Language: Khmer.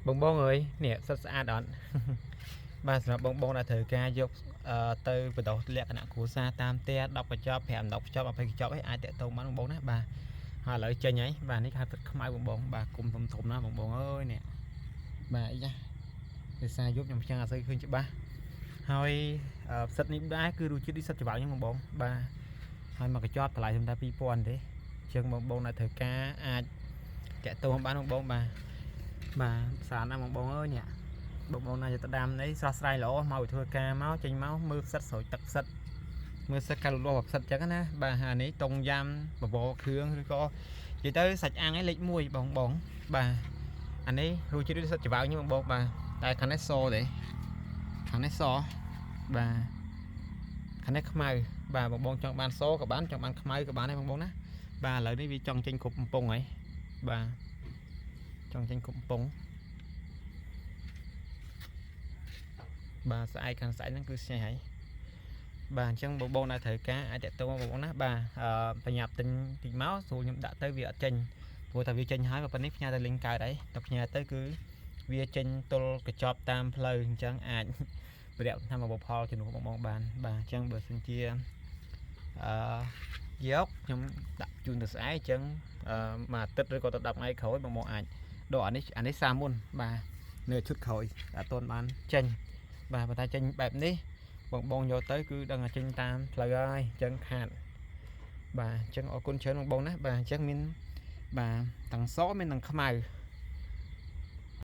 បងបងអើយនេះសិតស្អាតអត់ បាទសម្រាប់បងបងដែលត្រូវការយកទៅបដោះលក្ខណៈគ្រួសារតាមផ្ទះ10កញ្ចប់5 10កញ្ចប់20កញ្ចប់អីអាចតាក់ទងបានបងបងណាបាទហើយឥឡូវចេញហើយបាទនេះគេហៅទឹកខ្មៅបងបងបាទគុំធំធំណាបងបងអើយនេះបាទអីចាភាសាយប់ខ្ញុំផ្ចាំអត់សូវឃើញច្បាស់ហើយផ្សិតនេះដែរគឺរសជាតិនេះសិតច្បើងហ្នឹងបងបងបាទហើយមកកញ្ចប់តម្លៃត្រឹមតែ2000ទេជាងបងបងដែលត្រូវការអាចតាក់ទងបានបងបងបាទសារណាបងបងអើយនេះបងបងណាទៅដាំនេះស្រស់ស្រាយល្អមកធ្វើការមកចេញមកមើលផ្សិតស្រួយទឹកផ្សិតមើលផ្សិតការលូតលាស់ផ្សិតចឹងណាបាទអានេះតុងយ៉ាំបបរគ្រឿងឬក៏និយាយទៅសាច់អាំងឯងលេខ1បងបងបាទអានេះរសជាតិសិតច្បើងហ្នឹងបងបងបាទតែខាងនេះសទេខាងនេះសបាទខាងនេះខ្មៅបាទបងបងចង់បានសក៏បានចង់បានខ្មៅក៏បានដែរបងបងណាបាទឥឡូវនេះវាចង់ចេញគ្រប់កំប៉ុងហើយបាទចង់ចេញគ្រប់កំប៉ុងបាទស្អែកខាងស្អែកហ្នឹងគឺស្ញែកហើយបាទអញ្ចឹងបងបងដែលត្រូវការអាចតាក់ទងបងបងណាបាទបញ្ញាប់ទិញតិចមកស្រួលខ្ញុំដាក់ទៅវាអត់ចេញព្រោះតែវាចេញហើយប៉ុណ្នេះផ្ញើទៅលីងកើតហើយតែផ្ញើទៅគឺវាចេញទល់កញ្ចប់តាមផ្លូវអញ្ចឹងអាចប្រយ័ត្នថាមកផលជំនួសបងបងបានបាទអញ្ចឹងបើសិនជាយកខ្ញុំដាក់ជូនទៅស្អែកអញ្ចឹងមួយអាទិត្យឬក៏ទៅ10ថ្ងៃក្រោយបងបងអាចដកអានេះសាមុនបាទនៅឈុតក្រោយអត់ទាន់បានចេញបាទប៉ុន្តែចេញបែបនេះបងបងយកទៅគឺដឹងថាចេញតាមផ្លូវហើយអញ្ចឹងខាតបាទអញ្ចឹងអរគុណច្រើនបងបងណាបាទអញ្ចឹងមានបាទទាំងសមានទាំងខ្មៅ